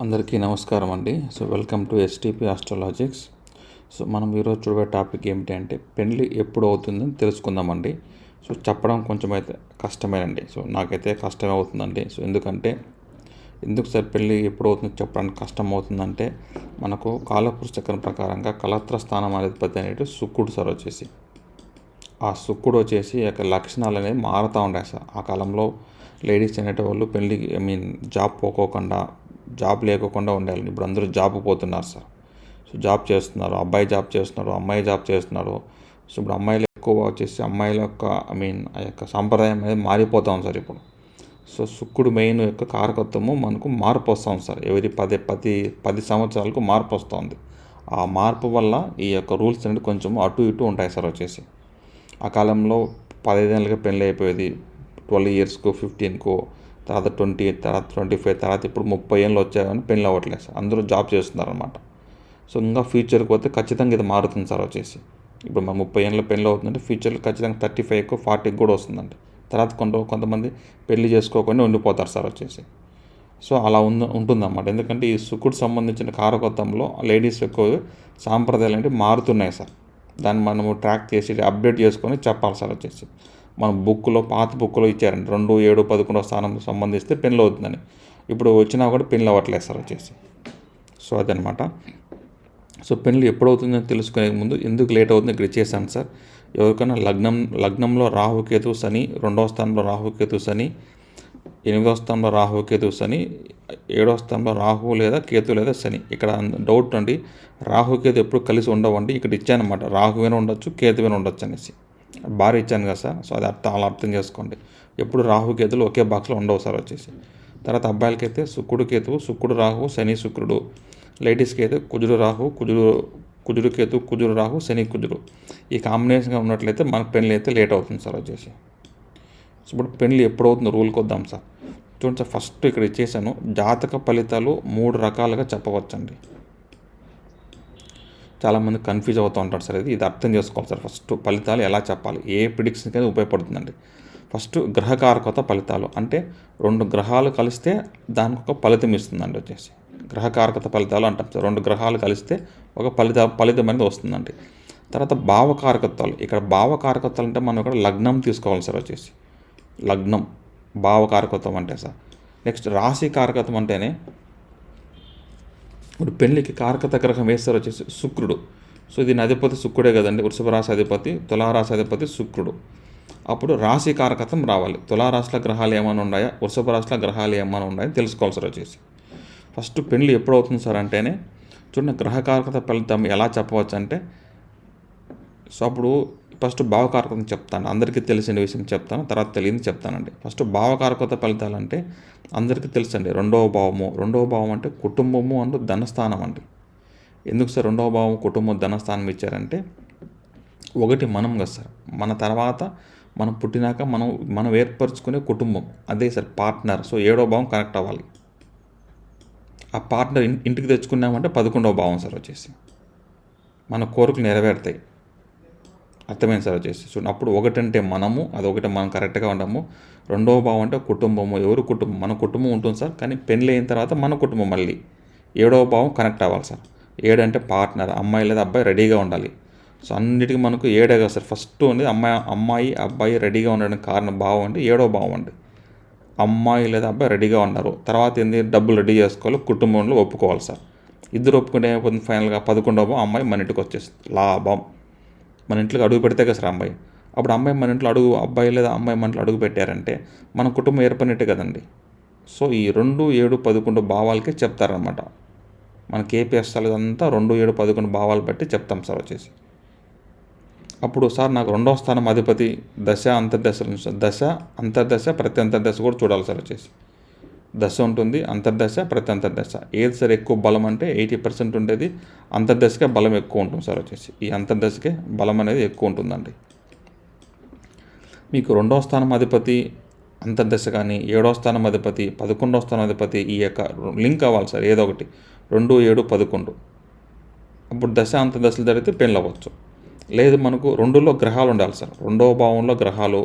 అందరికీ నమస్కారం అండి. Welcome to STP Astrologics. మనం ఈరోజు చూడబోయే టాపిక్ ఏమిటి అంటే పెళ్ళి ఎప్పుడు అవుతుందని తెలుసుకుందామండి. చెప్పడం కొంచెం అయితే కష్టమేనండి. నాకైతే కష్టమే అవుతుందండి. ఎందుకు సార్ పెళ్ళి ఎప్పుడు అవుతుంది చెప్పడానికి కష్టం అవుతుందంటే, మనకు కాలపురుష చక్రం ప్రకారంగా కలత్ర స్థానం అధిపతి అనేది శుక్రుడు సార్ వచ్చేసి. ఆ శుక్రుడు వచ్చేసి యొక్క లక్షణాలు అనేవి మారుతూ ఉంటాయి సార్. ఆ కాలంలో లేడీస్ అనేటవాళ్ళు పెళ్ళికి జాబ్ పోకోకుండా, జాబ్ లేకోకుండా ఉండాలి. ఇప్పుడు అందరూ జాబ్ పోతున్నారు సార్. జాబ్ చేస్తున్నారు, అబ్బాయి జాబ్ చేస్తున్నారు, అమ్మాయి జాబ్ చేస్తున్నారు. ఇప్పుడు అమ్మాయిలు ఎక్కువ వచ్చేసి అమ్మాయిల యొక్క ఆ యొక్క సాంప్రదాయం అనేది మారిపోతాం సార్ ఇప్పుడు. శుక్రుడు మెయిన్ యొక్క కారకత్వము మనకు మార్పు వస్తాం సార్. ఎవరి 10 సంవత్సరాలకు మార్పు వస్తుంది. ఆ మార్పు వల్ల ఈ యొక్క రూల్స్ అనేది కొంచెం అటు ఇటు ఉంటాయి సార్ వచ్చేసి. ఆ కాలంలో 15 ఏళ్ళకి పెళ్ళి అయిపోయేది, 12 ఇయర్స్కు 15కు, తర్వాత 20, తర్వాత 25, తర్వాత ఇప్పుడు 30 ఏళ్ళు వచ్చాయని పెళ్ళి అవ్వట్లేదు సార్. అందరూ జాబ్ చేస్తున్నారనమాట. ఇంకా ఫ్యూచర్కి పోతే ఖచ్చితంగా ఇది మారుతుంది సార్ వచ్చేసి. ఇప్పుడు మన 30 ఏళ్ళ పెళ్ళి అవుతుందంటే ఫ్యూచర్లో ఖచ్చితంగా 35కు 40కి కూడా వస్తుందండి. తర్వాత కొంతమంది పెళ్లి చేసుకోకుండా ఉండిపోతారు సార్ వచ్చేసి. అలా ఉంటుందన్నమాట. ఎందుకంటే ఈ శుక్రుడు సంబంధించిన కారకత్వంలో లేడీస్ ఎక్కువ సాంప్రదాయాలు అంటే మారుతున్నాయి సార్. దాన్ని మనము ట్రాక్ చేసి అప్డేట్ చేసుకొని చెప్పాలి సార్ వచ్చేసి. మన పాత బుక్లో ఇచ్చారండి 2, 7, 11 స్థానం సంబంధిస్తే పెళ్ళి అవుతుందని. ఇప్పుడు వచ్చినా కూడా పెళ్ళి అవ్వట్లేదు సార్ వచ్చేసి. అదనమాట. పెళ్ళి ఎప్పుడు అవుతుందని తెలుసుకునే ముందు ఎందుకు లేట్ అవుతుంది ఇక్కడ ఇచ్చేసాను సార్. ఎవరికైనా లగ్నంలో రాహుకేతు శని, 2వ స్థానంలో రాహుకేతు శని, 8వ స్థానంలో రాహుకేతు శని, 7వ స్థానంలో రాహు లేదా కేతు లేదా శని. ఇక్కడ డౌట్ అండి, రాహుకేతు ఎప్పుడు కలిసి ఉండవండి. ఇక్కడ ఇచ్చానమాట, రాహువైనా ఉండొచ్చు, కేతువైనా ఉండొచ్చు అనేసి భారీ ఇచ్చాను కదా సార్. అది అలా అర్థం చేసుకోండి. ఎప్పుడు రాహుకేతులు ఒకే బాక్స్లో ఉండవు సార్ వచ్చేసి. తర్వాత అబ్బాయిలకైతే శుక్రుడు కేతువు, శుక్రుడు రాహు, శని శుక్రుడు. లేడీస్కి అయితే కుజుడు రాహు, కుజుడు కేతు, కుజుడు రాహు, శని కుజుడు. ఈ కాంబినేషన్గా ఉన్నట్లయితే మనకు పెళ్ళి అయితే లేట్ అవుతుంది సార్ వచ్చేసి. ఇప్పుడు పెళ్ళి ఎప్పుడు అవుతుందో రూల్కి వద్దాం సార్. చూడండి సార్, ఫస్ట్ ఇక్కడ ఇచ్చేసాను. జాతక ఫలితాలు 3 రకాలుగా చెప్పవచ్చండి. చాలామంది కన్ఫ్యూజ్ అవుతూ ఉంటారు సార్. ఇది అర్థం చేసుకోవాలి సార్. ఫస్ట్ ఫలితాలు ఎలా చెప్పాలి, ఏ ప్రిడిక్షన్కి అయితే ఉపయోగపడుతుందండి. ఫస్ట్ గ్రహకారకత ఫలితాలు అంటే 2 గ్రహాలు కలిస్తే దానికి ఒక ఫలితం ఇస్తుందండి వచ్చేసి. గ్రహకారకత ఫలితాలు అంటాం సార్. 2 గ్రహాలు కలిస్తే ఒక ఫలితం అనేది వస్తుందండి. తర్వాత భావకారకత్వాలు. ఇక్కడ భావకారకత్వాలు అంటే మనం ఇక్కడ లగ్నం తీసుకోవాలి సార్ వచ్చేసి. లగ్నం భావకారకత్వం అంటే సార్. నెక్స్ట్ రాశి కారకత్వం అంటేనే ఇప్పుడు పెళ్ళికి కారకత గ్రహం వేస్తారు వచ్చేసి శుక్రుడు. దీని అధిపతి శుక్రుడే కదండి. వృషభ రాశి అధిపతి, తులారాశి అధిపతి శుక్రుడు. అప్పుడు రాశి కారకత్వం రావాలి. తులారాశిలో గ్రహాలు ఏమైనా ఉన్నాయా, వృషభ రాశిలో గ్రహాలు ఏమైనా ఉన్నాయా తెలుసుకోవాలి సార్ వచ్చేసి. ఫస్ట్ పెళ్ళి ఎప్పుడు అవుతుంది సార్ అంటేనే చూడండి, గ్రహకారకత ఫలితం ఎలా చెప్పవచ్చు అంటే, అప్పుడు ఫస్ట్ భావకారకత చెప్తాను. అందరికీ తెలిసిన విషయం చెప్తాను, తర్వాత తెలియని చెప్తానండి. ఫస్ట్ భావకారకత ఫలితాలు అంటే అందరికీ తెలుసండి. 2వ భావం అంటే కుటుంబము అంటూ ధనస్థానం అండి. ఎందుకు సార్ 2వ భావం కుటుంబం ధనస్థానం ఇచ్చారంటే, ఒకటి మనం కదా సార్, మన తర్వాత మనం పుట్టినాక మనం ఏర్పరచుకునే కుటుంబం అదే సార్ పార్ట్నర్. 7వ భావం కనెక్ట్ అవ్వాలి. ఆ పార్ట్నర్ ఇంటికి తెచ్చుకున్నామంటే 11వ భావం సార్ వచ్చేసి. మన కోరికలు నెరవేరుతాయి. అర్థమైంది సార్ వచ్చేసి. అప్పుడు ఒకటంటే మనము, అదొకటి మనం కరెక్ట్గా ఉండము. 2వ భావం అంటే కుటుంబము. ఎవరు కుటుంబం? మన కుటుంబం ఉంటుంది సార్. కానీ పెళ్ళి అయిన తర్వాత మన కుటుంబం మళ్ళీ 7వ భావం కనెక్ట్ అవ్వాలి సార్. 7 అంటే పార్ట్నర్, అమ్మాయి లేదా అబ్బాయి రెడీగా ఉండాలి. అన్నిటికీ మనకు 7 కదా సార్. ఫస్ట్ ఉంది అమ్మాయి అబ్బాయి రెడీగా ఉండడానికి కారణం భావం అంటే 7వ భావం అండి. అమ్మాయి లేదా అబ్బాయి రెడీగా ఉన్నారు. తర్వాత ఏంది, డబ్బులు రెడీ చేసుకోవాలి, కుటుంబంలో ఒప్పుకోవాలి సార్. ఇద్దరు ఒప్పుకుంటే ఏమైపోతుంది, ఫైనల్గా 11వ భావం అమ్మాయి మన ఇంటికి వచ్చేస్తుంది. లాభం. మన ఇంట్లోకి అడుగు పెడితే కదా సార్ అమ్మాయి. అప్పుడు అమ్మాయి మన ఇంట్లో అబ్బాయి లేదా అమ్మాయి మన ఇంట్లో అడుగు పెట్టారంటే మన కుటుంబం ఏర్పడినట్టే కదండి. ఈ 2, 7, 11 భావాలకే చెప్తారనమాట. మన కేపీఎస్ఎల్ అంతా 2, 7, 11 భావాలు బట్టి చెప్తాం సార్ వచ్చేసి. అప్పుడు సార్ నాకు 2వ స్థానం అధిపతి దశ అంతర్దశ ప్రత్యంతర్దశ కూడా చూడాలి సార్ వచ్చేసి. దశ ఉంటుంది, అంతర్దశ ప్రత్యంతర్దశ. ఏది సార్ ఎక్కువ బలం అంటే 80% ఉండేది అంతర్దశకే బలం ఎక్కువ ఉంటుంది సార్ వచ్చేసి. ఈ అంతర్దశకే బలం అనేది ఎక్కువ ఉంటుందండి. మీకు 2వ స్థానం అధిపతి అంతర్దశ కానీ, 7వ స్థానం అధిపతి, 11వ స్థానం అధిపతి ఈ యొక్క లింక్ అవ్వాలి సార్. ఏదో ఒకటి 2, 7, 11. అప్పుడు దశ అంతర్దశలు జరిగితే పెళ్ళి అవ్వచ్చు. లేదు మనకు 2లో గ్రహాలు ఉండాలి సార్. 2వ భావంలో గ్రహాలు,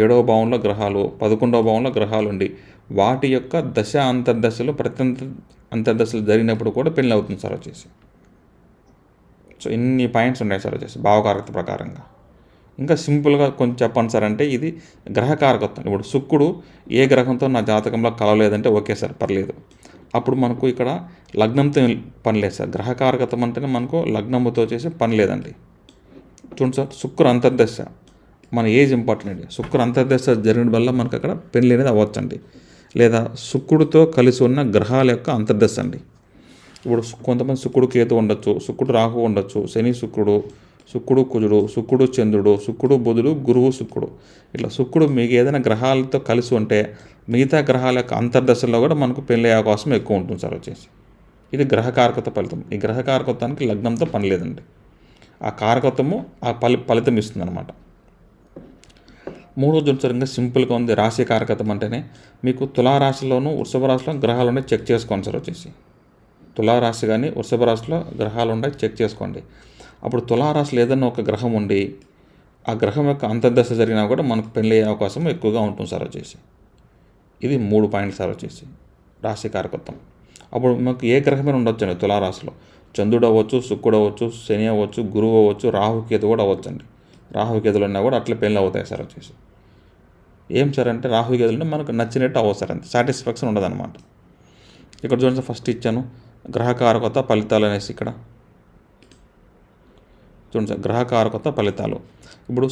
7వ భావంలో గ్రహాలు, 11వ భావంలో గ్రహాలు ఉండి వాటి యొక్క దశ అంతర్దశలు అంతర్దశలు జరిగినప్పుడు కూడా పెళ్ళి అవుతుంది సార్ వచ్చేసి. సో ఇన్ని పాయింట్స్ ఉన్నాయి సార్ వచ్చేసి భావకారకత ప్రకారంగా. ఇంకా సింపుల్గా కొంచెం చెప్పండి సార్ అంటే ఇది గ్రహకారకత్వం. ఇప్పుడు శుక్రుడు ఏ గ్రహంతో నా జాతకంలో కలవలేదంటే ఓకే సార్ పర్లేదు. అప్పుడు మనకు ఇక్కడ లగ్నంతో పని లేదు సార్. గ్రహకారకత్వం అంటేనే మనకు లగ్నముతో చేసే పని లేదండి. చూడండి సార్, శుక్ర అంతర్దశ మన ఏజ్ ఇంపార్టెంట్ అండి. శుక్ర అంతర్దశ జరిగిన వల్ల మనకు అక్కడ పెళ్ళి అనేది అవ్వచ్చండి. లేదా శుక్రుడితో కలిసి ఉన్న గ్రహాల యొక్క అంతర్దశ అండి. ఇప్పుడు కొంతమంది శుక్రుడు కేతు ఉండొచ్చు, శుక్రుడు రాహు ఉండొచ్చు, శని శుక్రుడు, శుక్రుడు కుజుడు, శుక్రుడు చంద్రుడు, శుక్రుడు బుధుడు, గురువు శుక్రుడు, ఇట్లా శుక్రుడు మీకు ఏదైనా గ్రహాలతో కలిసి ఉంటే మిగతా గ్రహాల యొక్క అంతర్దశలో కూడా మనకు పెళ్ళి అవకాశం ఎక్కువ ఉంటుంది సార్ వచ్చేసి. ఇది గ్రహకారకత ఫలితం. ఈ గ్రహకారకత్వానికి లగ్నంతో పని లేదండి. ఆ కారకత్వము ఆ ఫలితం ఇస్తుంది అనమాట. మూడో జున్సరంగా సింపుల్గా ఉంది. రాశి కారకత్వం అంటేనే మీకు తులారాశిలోను వృషభ రాశిలో గ్రహాలు ఉన్నాయి చెక్ చేసుకోండి సార్ వచ్చేసి. తులారాశి కానీ వృషభ రాశిలో గ్రహాలు ఉన్నాయి చెక్ చేసుకోండి. అప్పుడు తులారాశిలో ఏదైనా ఒక గ్రహం ఉండి ఆ గ్రహం యొక్క అంతర్దశ జరిగినా కూడా మనకు పెళ్ళి అయ్యే అవకాశం ఎక్కువగా ఉంటుంది సార్ వచ్చేసి. ఇది 3 పాయింట్లు సార్ వచ్చేసి రాశి కారకత్వం. అప్పుడు మనకు ఏ గ్రహమైనా ఉండొచ్చండి తులారాశిలో. చంద్రుడు అవ్వచ్చు, శుక్రుడు అవ్వచ్చు, శని అవ్వచ్చు, గురువు అవ్వచ్చు, రాహుకేతు కూడా అవ్వచ్చండి. రాహుకేతులు ఉన్నా కూడా అట్లా పెళ్ళి అవుతాయి సార్ వచ్చేసి. ఏం సార్ అంటే రాహుకేతులు మనకు నచ్చినట్టు అవ్వదు సార్, అంతే సాటిస్ఫాక్షన్ ఉండదన్నమాట. ఇక్కడ చూడండి సార్, ఫస్ట్ ఇచ్చాను గ్రహకారకత ఫలితాలు అనేసి. ఇక్కడ చూడండి సార్, గ్రహకారకత ఫలితాలు. ఇప్పుడు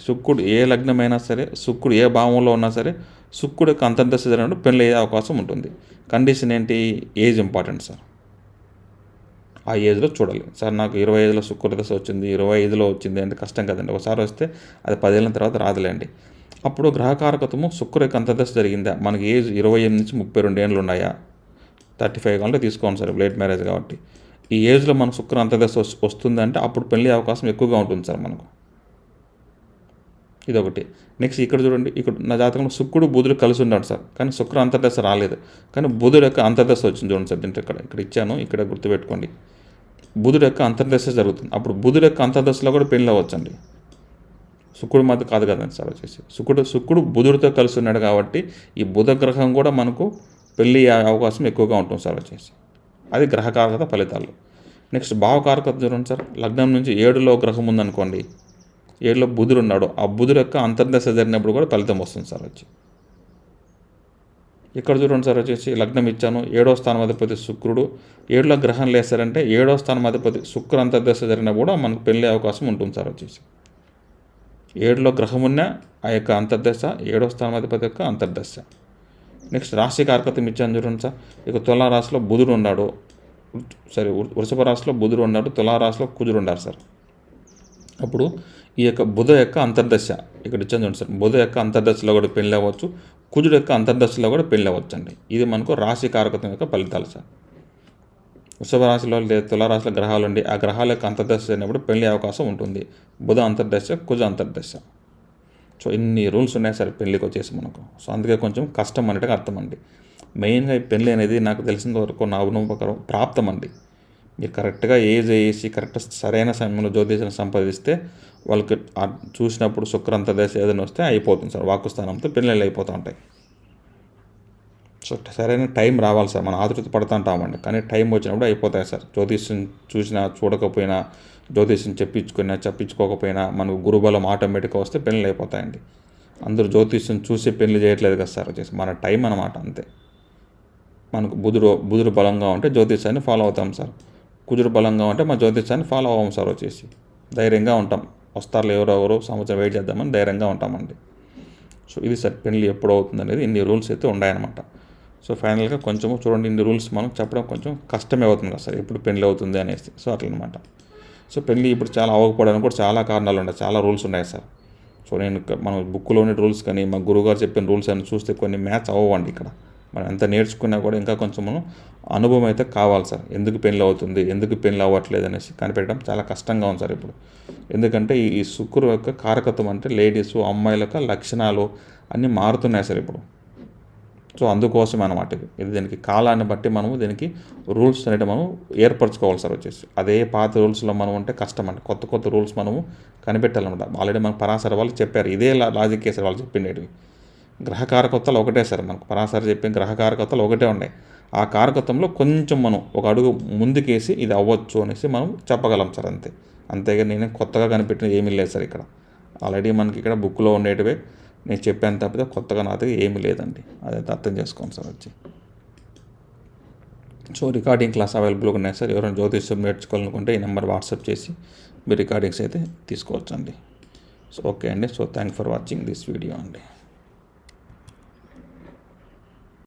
శుక్రుడు ఏ లగ్నమైనా సరే, శుక్రుడు ఏ భావంలో ఉన్నా సరే, శుక్రుడు యొక్క అంతర్దశ జరిగినప్పుడు పెళ్ళి అయ్యే అవకాశం ఉంటుంది. కండిషన్ ఏంటి? Age important sir. ఆ ఏజ్లో చూడాలి సార్. నాకు 25లో శుక్రదశ వచ్చింది, 25లో వచ్చింది అంటే కష్టం కదండి. ఒకసారి వస్తే అది 10 ఏళ్ళ తర్వాత రాదులేండి. అప్పుడు గ్రహకారకత్వము శుక్రుడు యొక్క అంతర్దశ జరిగిందా, మనకి ఏజ్ 28 నుంచి 32 ఏళ్ళు ఉన్నాయా, 35 కావాలంటే తీసుకోండి సార్, లేట్ మ్యారేజ్ కాబట్టి. ఈ ఏజ్లో మనకు శుక్ర అంతర్దశ వస్తుందంటే అప్పుడు పెళ్ళి అవకాశం ఎక్కువగా ఉంటుంది సార్ మనకు. ఇదొకటి. నెక్స్ట్ ఇక్కడ చూడండి, ఇక్కడ నా జాతకంలో శుక్రుడు బుధుడు కలిసి ఉన్నాడు సార్, కానీ శుక్ర అంతర్దశ రాలేదు, కానీ బుధుడు యొక్క అంతర్దశ వచ్చింది. చూడండి సార్, దీంట్లో ఇక్కడ ఇచ్చాను, ఇక్కడ గుర్తుపెట్టుకోండి. బుధుడు యొక్క అంతర్దశ జరుగుతుంది. అప్పుడు బుధుడు యొక్క అంతర్దశలో కూడా పెళ్ళి అవ్వచ్చండి. శుక్రుడు మధ్య కాదు కదండి సార్ వచ్చేసి. శుక్రుడు బుధుడితో కలిసి ఉన్నాడు కాబట్టి ఈ బుధ గ్రహం కూడా మనకు పెళ్ళి అవకాశం ఎక్కువగా ఉంటుంది సార్ వచ్చేసి. అది గ్రహకారకత ఫలితాలు. నెక్స్ట్ భావకారకత చూడండి సార్, లగ్నం నుంచి 7లో గ్రహం ఉందనుకోండి, 7లో బుధుడు ఉన్నాడు, ఆ బుధుడు యొక్క అంతర్దశ జరిగినప్పుడు కూడా ఫలితం వస్తుంది సార్ వచ్చి. ఇక్కడ చూడండి సార్ వచ్చేసి లగ్నం ఇచ్చాను, 7వ స్థానాధిపతి శుక్రుడు, 7లో గ్రహం లేసారంటే 7వ స్థానాధిపతి శుక్ర అంతర్దశ జరిగినా కూడా మనకు పెళ్ళే అవకాశం ఉంటుంది సార్ వచ్చేసి. 7లో గ్రహం ఉన్న ఆ యొక్క అంతర్దశ 7వ స్థానాధిపతి యొక్క అంతర్దశ. నెక్స్ట్ రాశి కారకత్వం ఇచ్చాను చూడండి సార్. ఇక తులారాశిలో బుధుడు ఉన్నాడు, వృషభ రాశిలో బుధుడు ఉన్నాడు, తులారాశిలో కుజుడు ఉన్నారు సార్. అప్పుడు ఈ యొక్క బుధ యొక్క అంతర్దశ ఇక్కడ ఇచ్చాను చూడండి సార్. బుధ యొక్క అంతర్దశలో కూడా పెళ్ళి అవ్వచ్చు, కుజుడు యొక్క అంతర్దశలో కూడా పెళ్ళి అవ్వచ్చు అండి. ఇది మనకు రాశి కారకత్వం యొక్క ఫలితాలు సార్. వృషభ రాశిలో లేదా తులారాశిలో గ్రహాలు ఉండి ఆ గ్రహాల యొక్క అంతర్దశ అయినప్పుడు పెళ్ళి అవకాశం ఉంటుంది. బుధ అంతర్దశ, కుజ అంతర్దశ. సో ఇన్ని రూల్స్ ఉన్నాయి సార్ పెళ్ళికి వచ్చేసి మనకు. సో అందుకే కొంచెం కష్టం అనేట్టుగా అర్థం అండి. మెయిన్గా ఈ పెళ్ళి అనేది నాకు తెలిసినంత వరకు నా అనుభవం ప్రకారం ప్రాప్తం అండి. మీరు కరెక్ట్గా ఏజ్ వేసి కరెక్ట్ సరైన సమయంలో జ్యోతిషాన్ని సంపాదిస్తే వాళ్ళకి చూసినప్పుడు శుక్ర అంతర్దశ ఏదైనా వస్తే అయిపోతుంది సార్. వాక్కుస్థానంతో పెళ్ళిళ్ళు అయిపోతూ ఉంటాయి. సో సరైన టైం రావాలి సార్. మనం ఆతృత పడుతూ ఉంటామండి, కానీ టైం వచ్చినప్పుడు అయిపోతాయి సార్. జ్యోతిష్యం చూసినా చూడకపోయినా, జ్యోతిష్యం చెప్పించుకోకపోయినా మనకు గురుబలం ఆటోమేటిక్గా వస్తే పెళ్ళిళ్ళు అయిపోతాయండి. అందరూ జ్యోతిష్యం చూసి పెళ్లి చేయట్లేదు కదా సార్ వచ్చేసి, మన టైం అన్నమాట అంతే. మనకు బుధుడు బలంగా ఉంటే జ్యోతిష్యాన్ని ఫాలో అవుతాం సార్, కుజుడు బలంగా ఉంటే మన జ్యోతిష్యాన్ని ఫాలో అవ్వం సార్ వచ్చేసి. ధైర్యంగా ఉంటాం, వస్తారులో ఎవరెవరో సంవత్సరం వెయిట్ చేద్దామని ధైర్యంగా ఉంటామండి. సో ఇది సార్ పెళ్ళి ఎప్పుడు అవుతుంది అనేది ఇన్ని రూల్స్ అయితే ఉన్నాయన్నమాట. సో ఫైనల్గా కొంచెము చూడండి, ఇన్ని రూల్స్ మనం చెప్పడం కొంచెం కష్టమే అవుతుంది కదా సార్, ఎప్పుడు పెళ్ళి అవుతుంది అనేసి. సో అట్లనమాట. సో పెళ్ళి ఇప్పుడు చాలా అవ్వకపోవడానికి కూడా చాలా కారణాలు ఉన్నాయి, చాలా రూల్స్ ఉన్నాయి సార్. సో నేను మన బుక్లోని రూల్స్ కానీ మా గురువుగారు చెప్పిన రూల్స్ అని చూస్తే కొన్ని మ్యాచ్ అవ్వండి. ఇక్కడ మనం ఎంత నేర్చుకున్నా కూడా ఇంకా కొంచెం మనం అనుభవం అయితే కావాలి సార్. ఎందుకు పెళ్ళి అవుతుంది, ఎందుకు పెళ్ళి అవ్వట్లేదు అనేసి కనిపెట్టడం చాలా కష్టంగా ఉంది సార్ ఇప్పుడు. ఎందుకంటే ఈ శుక్రుడు యొక్క కారకత్వం అంటే లేడీసు, అమ్మాయిల యొక్క లక్షణాలు అన్నీ మారుతున్నాయి సార్ ఇప్పుడు. సో అందుకోసం అనమాట ఇది దీనికి కాలాన్ని బట్టి మనము దీనికి రూల్స్ అనేవి మనం ఏర్పరచుకోవాలి సార్ వచ్చేసి. అదే పాత రూల్స్లో మనం ఉంటే కష్టం అండి. కొత్త రూల్స్ మనము కనిపెట్టాలన్నమాట. ఆల్రెడీ మనకు పరాశర వాళ్ళు చెప్పారు, ఇదే లాజిక్ సార్ వాళ్ళు చెప్పిండేవి. గ్రహకారకత్వాలు ఒకటే సార్, మనకు పరాశర చెప్పిన గ్రహకారకత్వాలు ఒకటే ఉన్నాయి. ఆ కారకత్వంలో కొంచెం మనం ఒక అడుగు ముందుకేసి ఇది అవ్వచ్చు అనేసి మనం చెప్పగలం సార్, అంతే. అంతేగా నేను కొత్తగా కనిపెట్టిన ఏమీ లేదు సార్ ఇక్కడ. ఆల్రెడీ మనకి ఇక్కడ బుక్లో ఉండేటివే నేను చెప్పాను తప్పితే కొత్తగా నాది ఏమీ లేదండి. అదైతే అర్థం చేసుకోండి సార్ వచ్చి. సో రికార్డింగ్ క్లాస్ అవైలబుల్గా ఉన్నాయి సార్. ఎవరైనా జ్యోతిష్యం నేర్చుకోవాలనుకుంటే ఈ నెంబర్ వాట్సాప్ చేసి మీరు రికార్డింగ్స్ అయితే తీసుకోవచ్చండి. సో ఓకే అండి. So thank for watching this video అండి.